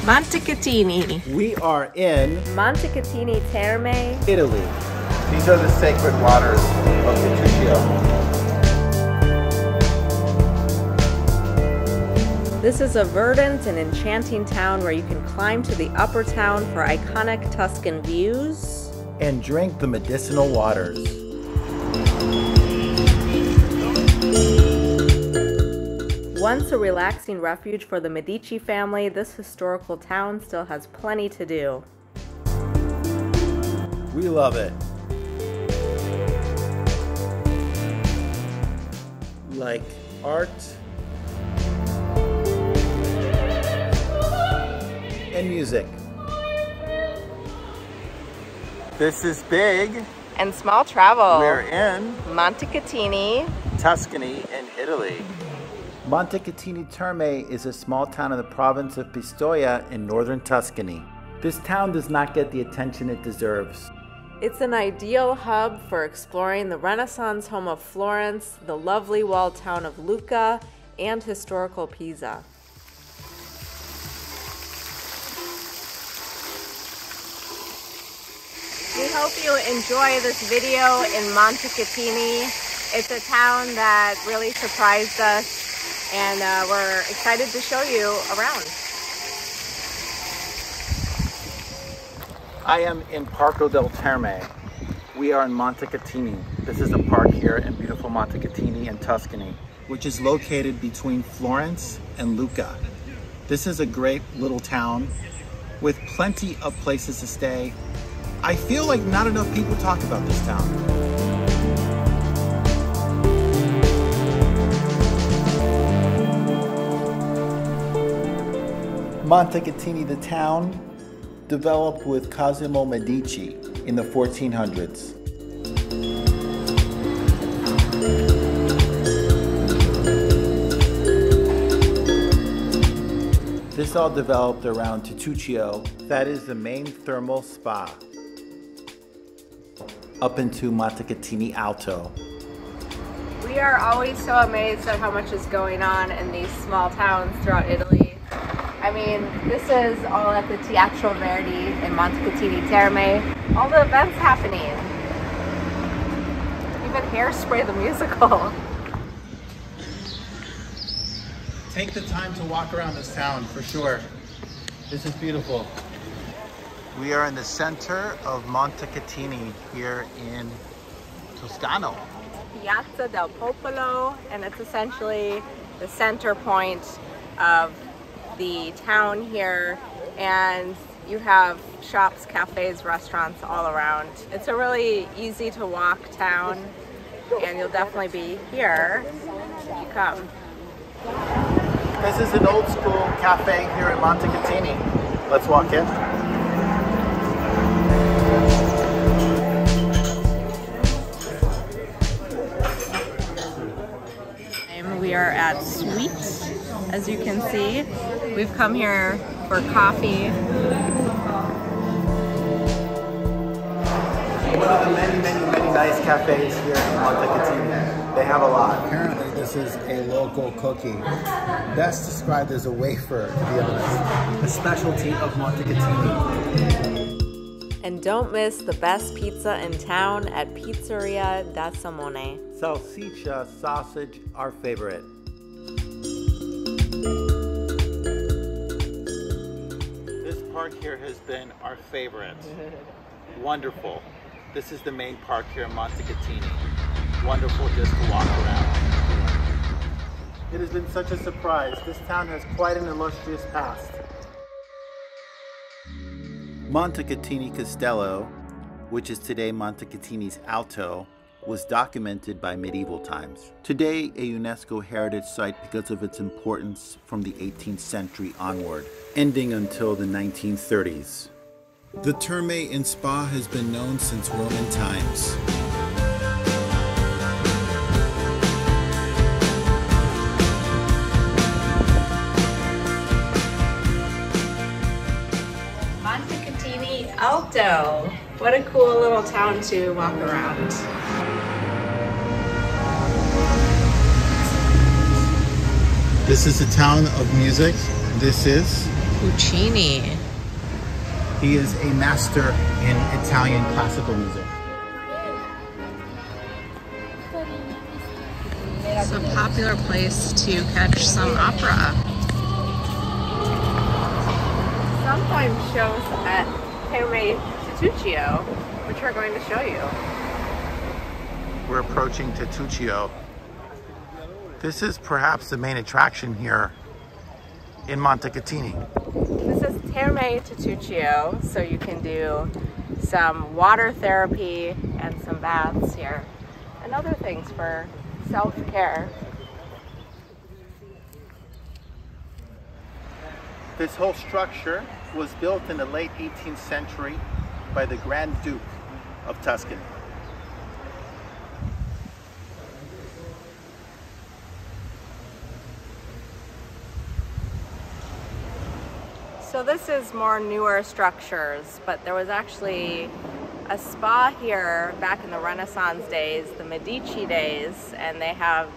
Montecatini. We are in Montecatini Terme, Italy. These are the sacred waters of Tettuccio. This is a verdant and enchanting town where you can climb to the upper town for iconic Tuscan views And drink the medicinal waters. Once a relaxing refuge for the Medici family, this historical town still has plenty to do. We love it. Like art and music. This is big. And small travel. We're in Montecatini, Tuscany in Italy. Montecatini Terme is a small town in the province of Pistoia in northern Tuscany. This town does not get the attention it deserves. It's an ideal hub for exploring the Renaissance home of Florence, the lovely walled town of Lucca, and historical Pisa. We hope you enjoy this video in Montecatini. It's a town that really surprised us, and we're excited to show you around. I am in Parco del Terme. We are in Montecatini. This is a park here in beautiful Montecatini in Tuscany, which is located between Florence and Lucca. This is a great little town with plenty of places to stay. I feel like not enough people talk about this town. Montecatini, the town, developed with Giacomo Medici in the 1400s. This all developed around Tettuccio, that is the main thermal spa, up into Montecatini Alto. We are always so amazed at how much is going on in these small towns throughout Italy. I mean, this is all at the Teatro Verdi in Montecatini Terme. All the events happening. Even Hairspray the musical. Take the time to walk around this town for sure. This is beautiful. We are in the center of Montecatini here in Toscano. Piazza del Popolo, and it's essentially the center point of the town here, and you have shops, cafes, restaurants all around. It's a really easy to walk town, and you'll definitely be here if you come. This is an old school cafe here in Montecatini. Let's walk in. We are at Sweet, as you can see. We've come here for coffee. One of the many nice cafes here in Montecatini. They have a lot. Apparently this is a local cookie. Best described as a wafer, to be honest. A specialty of Montecatini. And don't miss the best pizza in town at Pizzeria da Simone. Salsiccia sausage, our favorite. This park here has been our favorite. Wonderful. This is the main park here in Montecatini. Wonderful just to walk around. It has been such a surprise. This town has quite an illustrious past. Montecatini Castello, which is today Montecatini's Alto, was documented by medieval times. Today a UNESCO heritage site because of its importance from the 18th century onward, ending until the 1930s. The Terme and Spa has been known since Roman times. Montecatini Alto. What a cool little town to walk around. This is a town of music. This is Puccini. He is a master in Italian classical music. It's a popular place to catch some opera. Sometimes shows at Terme Tettuccio, which we're going to show you. We're approaching Tettuccio. This is perhaps the main attraction here in Montecatini. This is Terme Tettuccio, so you can do some water therapy and some baths here and other things for self-care. This whole structure was built in the late 18th century by the Grand Duke of Tuscany. So this is more newer structures, but there was actually a spa here back in the Renaissance days, the Medici days, and they have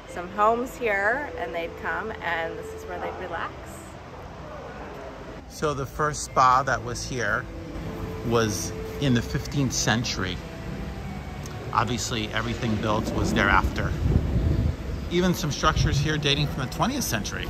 some homes here, and they'd come and this is where they'd relax. So the first spa that was here was in the 15th century. Obviously everything built was thereafter. Even some structures here dating from the 20th century.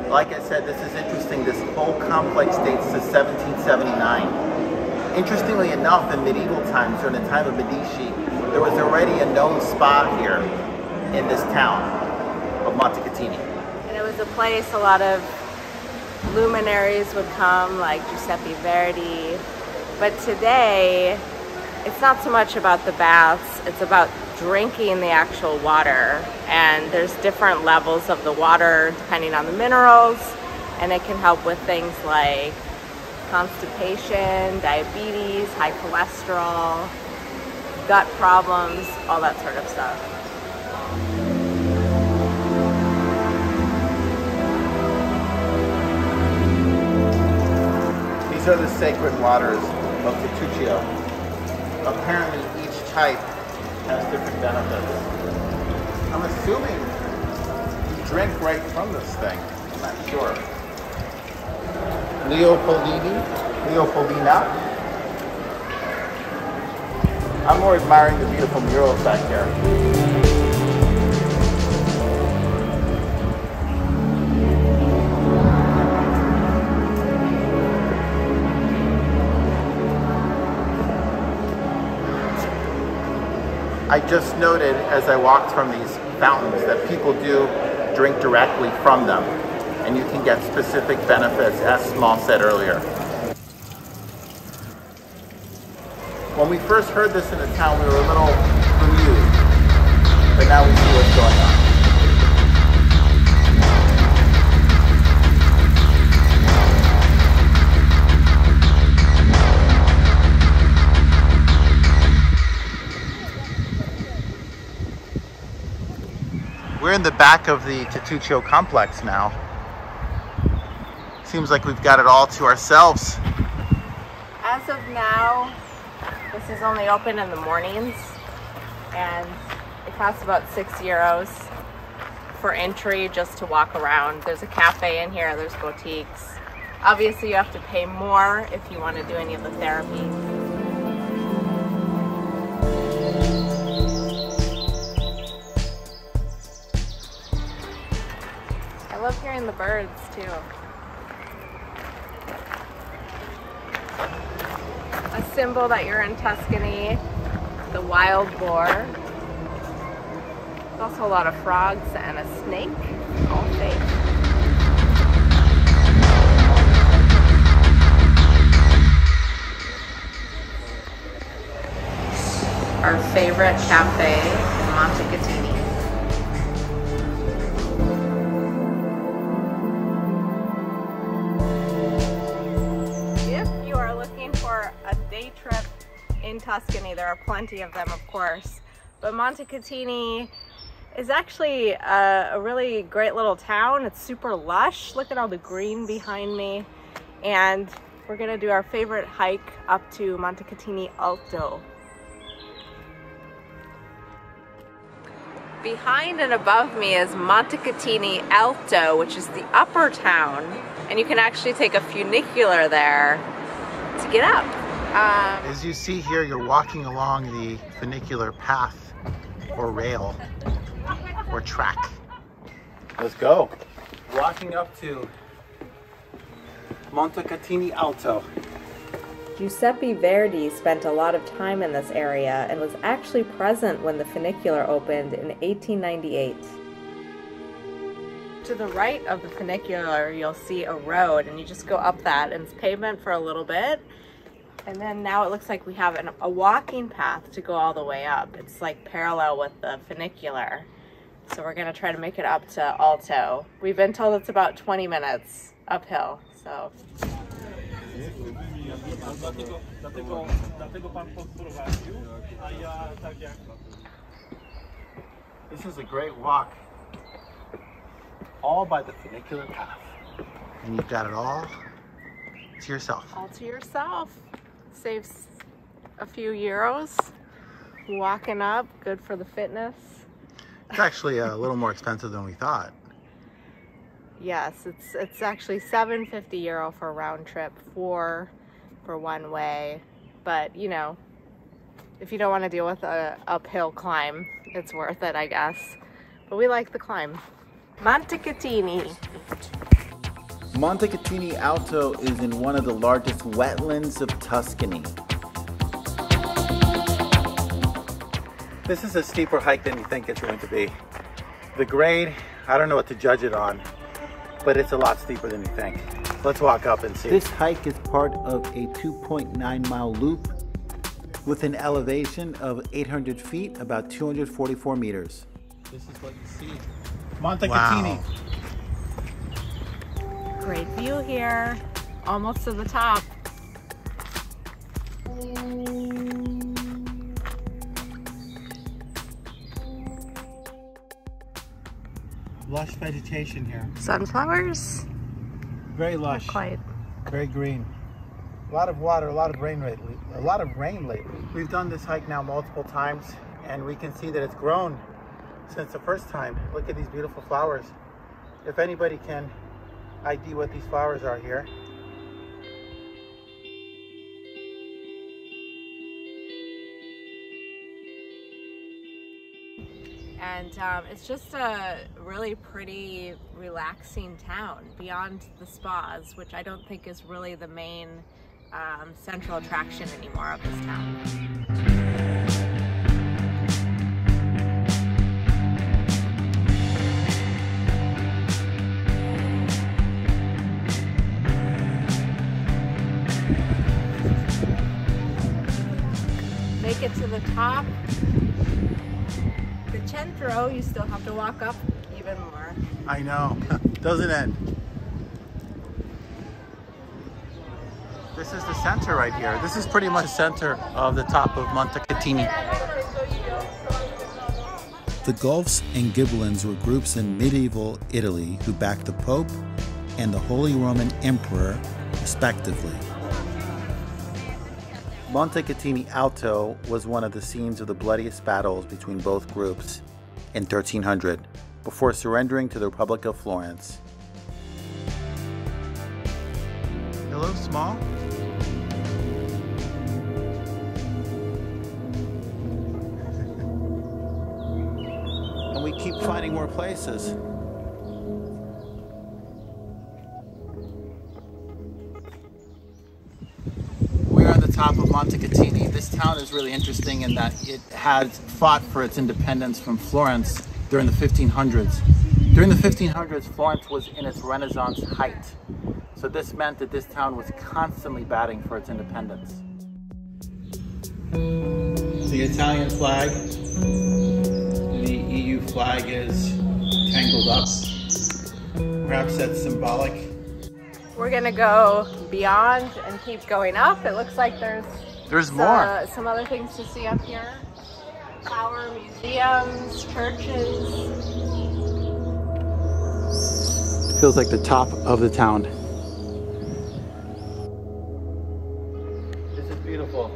Like I said, this is interesting. This whole complex dates to 1779. Interestingly enough, in medieval times, during the time of Medici, there was already a known spa here in this town of Montecatini. And it was a place a lot of luminaries would come, like Giuseppe Verdi. But today, it's not so much about the baths, it's about drinking the actual water. And there's different levels of the water depending on the minerals, and it can help with things like constipation, diabetes, high cholesterol, gut problems, all that sort of stuff. These are the sacred waters of Tettuccio. Apparently each type has different benefits. I'm assuming you drink right from this thing. I'm not sure. Leopoldina. I'm more admiring the beautiful murals back here. I just noted as I walked from these fountains that people do drink directly from them, and you can get specific benefits, as Small said earlier. When we first heard this in the town, we were a little bemused, but now we see what's going on. We're in the back of the Tettuccio complex now. Seems like we've got it all to ourselves. As of now, this is only open in the mornings, and it costs about €6 for entry just to walk around. There's a cafe in here, there's boutiques. Obviously you have to pay more if you want to do any of the therapy. I love hearing the birds too. A symbol that you're in Tuscany, the wild boar. There's also a lot of frogs and a snake, all fake. Our favorite cafe in Montecatini. A day trip in Tuscany, there are plenty of them, of course, but Montecatini is actually a really great little town. It's super lush. Look at all the green behind me, and we're gonna do our favorite hike up to Montecatini Alto. Behind and above me is Montecatini Alto, which is the upper town, and you can actually take a funicular there to get up. As you see here, you're walking along the funicular path or rail or track. Let's go. Walking up to Montecatini Alto. Giuseppe Verdi spent a lot of time in this area and was actually present when the funicular opened in 1898. To the right of the funicular, you'll see a road, and you just go up that, and it's pavement for a little bit. And then now it looks like we have a walking path to go all the way up. It's like parallel with the funicular. So we're gonna try to make it up to Alto. We've been told it's about 20 minutes uphill, so. This is a great walk, all by the funicular path. And you've got it all to yourself. All to yourself. Saves a few euros. Walking up, good for the fitness. It's actually a little more expensive than we thought. Yes, it's actually €750 for a round trip, for one way. But you know, if you don't want to deal with a uphill climb, it's worth it, I guess. But we like the climb. Montecatini. Montecatini Alto is in one of the largest wetlands of Tuscany. This is a steeper hike than you think it's going to be. The grade, I don't know what to judge it on, but it's a lot steeper than you think. Let's walk up and see. This hike is part of a 2.9-mile loop with an elevation of 800 feet, about 244 meters. This is what you see. Montecatini. Wow. Great view here, almost to the top. Lush vegetation here. Sunflowers? Very lush. Not quite. Very green. A lot of water, a lot of rain lately. A lot of rain lately. We've done this hike now multiple times, and we can see that it's grown since the first time. Look at these beautiful flowers. If anybody can ID what these flowers are here. And it's just a really pretty, relaxing town beyond the spas, which I don't think is really the main central attraction anymore of this town. Make it to the top. The centro, you still have to walk up even more. I know. Doesn't end. This is the center right here. This is pretty much the center of the top of Montecatini. The Guelphs and Ghibellines were groups in medieval Italy who backed the Pope and the Holy Roman Emperor, respectively. Montecatini Alto was one of the scenes of the bloodiest battles between both groups in 1300, before surrendering to the Republic of Florence. Hello, small. And we keep finding more places. We're on the top of Montecatini. This town is really interesting in that it has fought for its independence from Florence during the 1500s. During the 1500s, Florence was in its Renaissance height. So this meant that this town was constantly batting for its independence. The Italian flag, the EU flag is tangled up. Perhaps that's symbolic. We're gonna go beyond and keep going up. It looks like there's more. Some other things to see up here. Flower museums, churches. It feels like the top of the town. This is beautiful.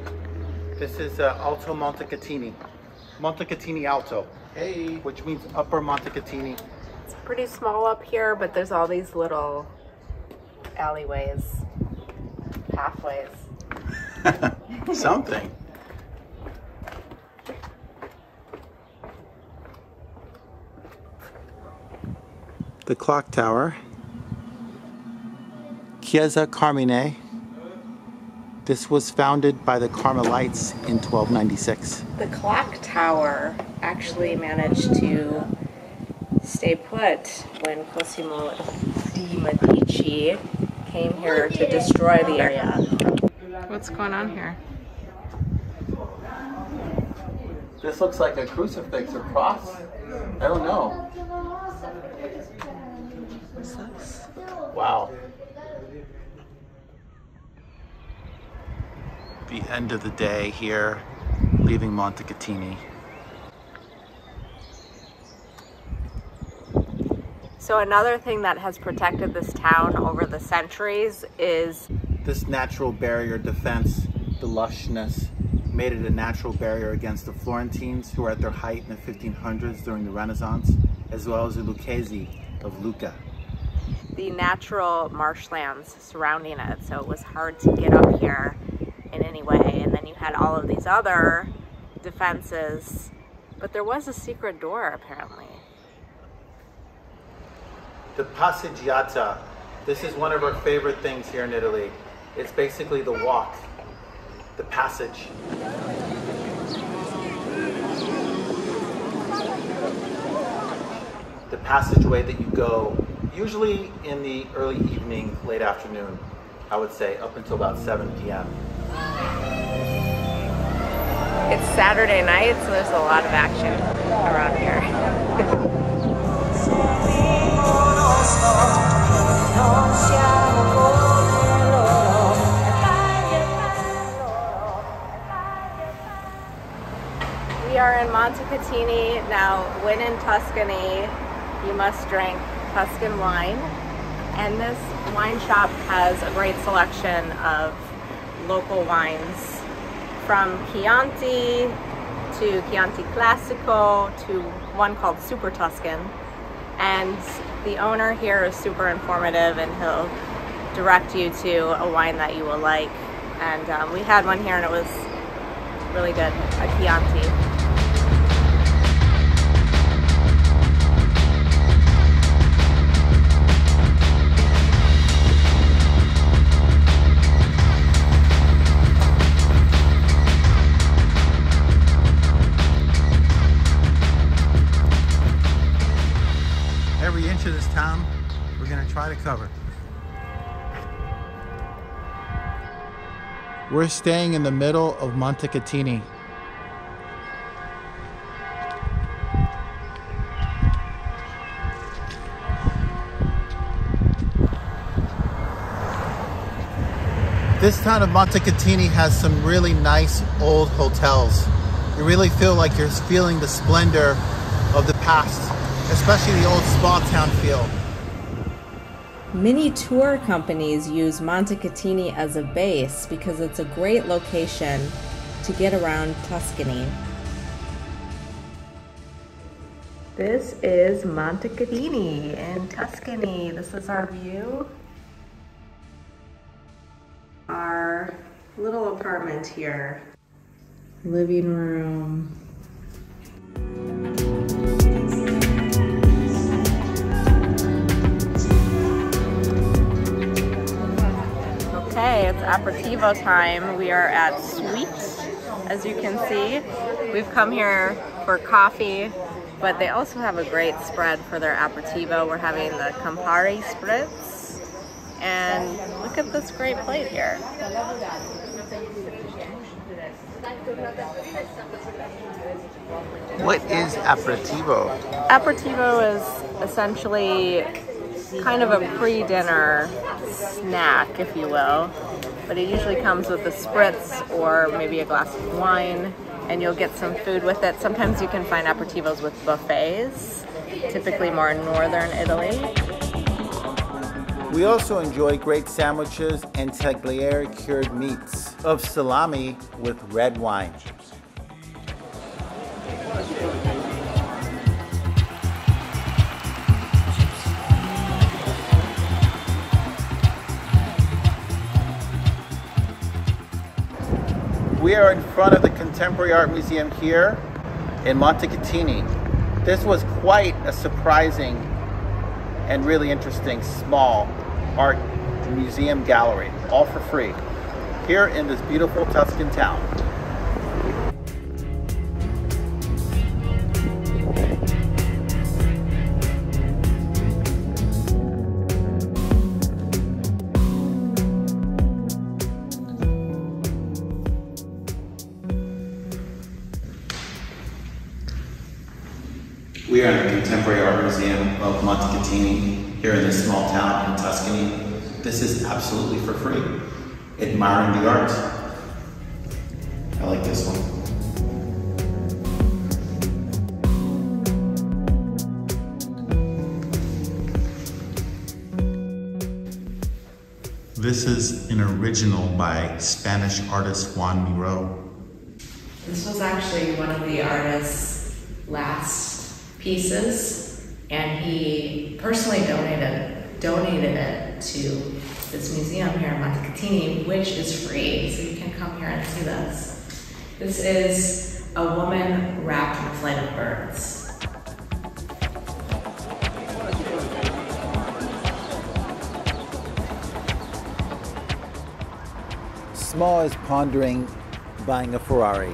This is Alto Montecatini. Montecatini Alto. Hey, which means Upper Montecatini. It's pretty small up here, but there's all these little alleyways, pathways. Something. The clock tower. Chiesa Carmine. This was founded by the Carmelites in 1296. The clock tower actually managed to stay put when Cosimo di Medici came here to destroy the area. What's going on here? This looks like a crucifix or cross. I don't know. What's this? Wow. The end of the day here, leaving Montecatini. So another thing that has protected this town over the centuries is this natural barrier defense, the lushness, made it a natural barrier against the Florentines who were at their height in the 1500s during the Renaissance, as well as the Lucchesi of Lucca. the natural marshlands surrounding it, so it was hard to get up here in any way. And then you had all of these other defenses, but there was a secret door apparently. The passeggiata. This is one of our favorite things here in Italy. It's basically the walk, the passage. The passageway that you go, usually in the early evening, late afternoon, I would say, up until about 7 p.m. It's Saturday night, so there's a lot of action around here. We are in Montecatini. Now, when in Tuscany, you must drink Tuscan wine. And this wine shop has a great selection of local wines, from Chianti to Chianti Classico to one called Super Tuscan. And the owner here is super informative, and he'll direct you to a wine that you will like. And we had one here and it was really good, a Chianti. Every inch of this town, we're going to try to cover. We're staying in the middle of Montecatini. This town of Montecatini has some really nice old hotels. You really feel like you're feeling the splendor of the past, especially the old spa town feel. Many tour companies use Montecatini as a base because it's a great location to get around Tuscany. This is Montecatini in Tuscany. This is our view. Our little apartment here. Living room. Okay, it's aperitivo time. We are at Sweet, as you can see. We've come here for coffee, but they also have a great spread for their aperitivo. We're having the Campari Spritz, and look at this great plate here. What is aperitivo? Aperitivo is essentially kind of a pre-dinner snack, if you will, but it usually comes with a spritz or maybe a glass of wine, and you'll get some food with it. Sometimes you can find aperitivos with buffets, typically more in northern Italy. We also enjoy great sandwiches and tagliere cured meats of salami with red wine. are in front of the Contemporary Art Museum here in Montecatini. This was quite a surprising and really interesting small art museum gallery, all for free, here in this beautiful Tuscan town. We are in the Contemporary Art Museum of Montecatini, here in this small town in Tuscany. This is absolutely for free. Admiring the art. I like this one. This is an original by Spanish artist Juan Miró. This was actually one of the artist's last pieces, and he personally donated it to this museum here in Montecatini, which is free, so you can come here and see this. This is a woman wrapped in a flight of birds. Small is pondering buying a Ferrari.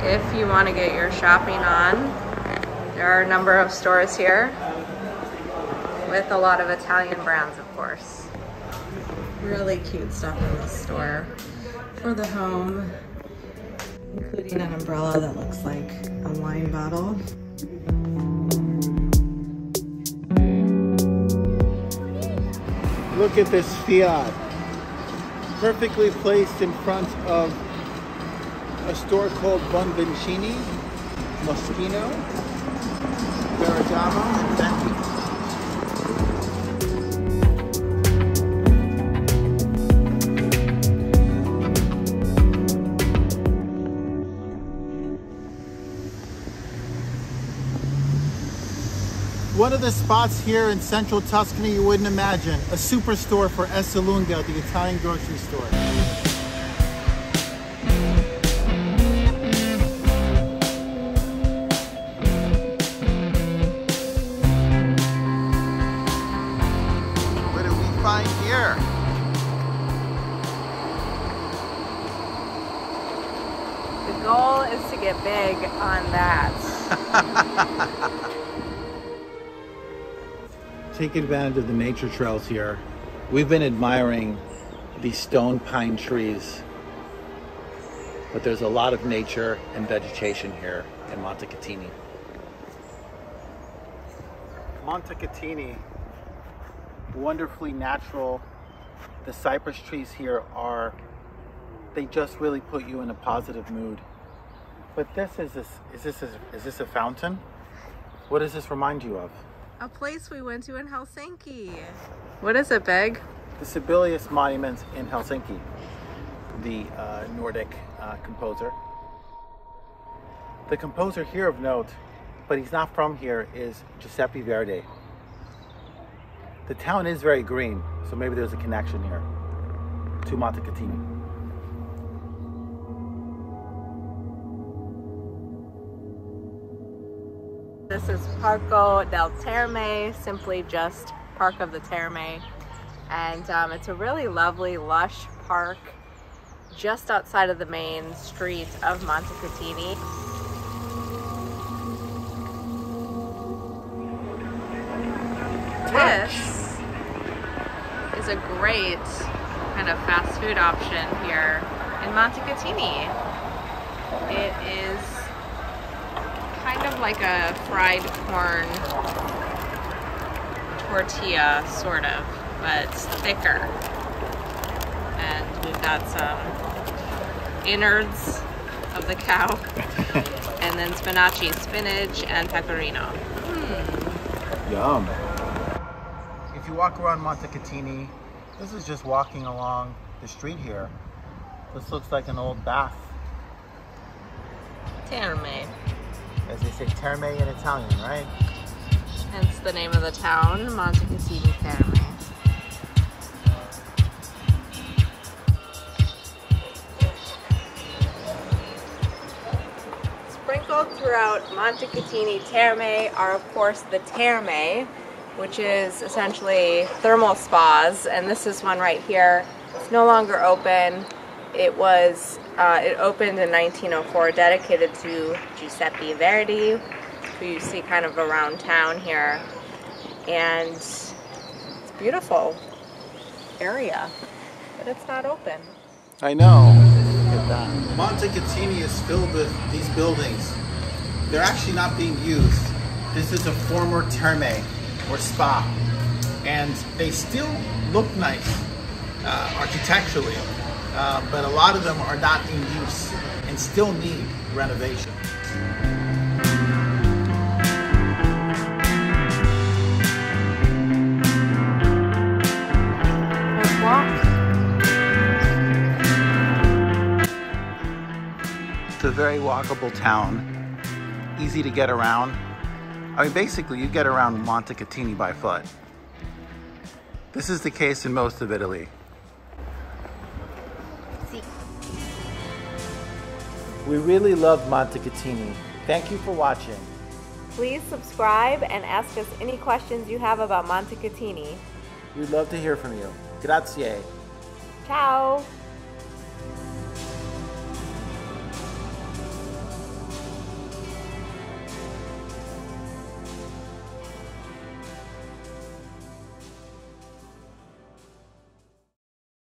If you want to get your shopping on, there are a number of stores here with a lot of Italian brands, of course. Really cute stuff in this store for the home, including an umbrella that looks like a wine bottle. Look at this Fiat, perfectly placed in front of a store called Bonvincini, Moschino, Ferragamo, and Verdi. One of the spots here in central Tuscany you wouldn't imagine, a superstore for Esselunga, the Italian grocery store. Here. The goal is to get big on that. Take advantage of the nature trails here. We've been admiring these stone pine trees, but there's a lot of nature and vegetation here in Montecatini. Montecatini, wonderfully natural. The cypress trees here they just really put you in a positive mood. But is this a fountain? What does this remind you of? A place we went to in Helsinki. What is it, Big? The Sibelius Monument in Helsinki, the Nordic composer. The composer here of note, but he's not from here, is Giuseppe Verdi. The town is very green, so maybe there's a connection here to Montecatini. This is Parco del Terme, simply just Park of the Terme. And it's a really lovely, lush park just outside of the main street of Montecatini. This is a great kind of fast food option here in Montecatini. It is kind of like a fried corn tortilla, sort of, but it's thicker. And we've got some innards of the cow, and then spinach and pecorino. Yum. If you walk around Montecatini, this is just walking along the street here. This looks like an old bath. Terme. As they say, terme in Italian, right? Hence the name of the town, Montecatini Terme. Sprinkled throughout Montecatini Terme are of course the Terme, which is essentially thermal spas, and this is one right here. It's no longer open. It opened in 1904, dedicated to Giuseppe Verdi, who you see kind of around town here. And it's a beautiful area, but it's not open. I know. Look at that. Montecatini is filled with these buildings. They're actually not being used. This is a former terme or spa, and they still look nice architecturally, but a lot of them are not in use and still need renovation. It's a very walkable town, easy to get around. I mean, basically, you get around Montecatini by foot. This is the case in most of Italy. We really love Montecatini. Thank you for watching. Please subscribe and ask us any questions you have about Montecatini. We'd love to hear from you. Grazie. Ciao!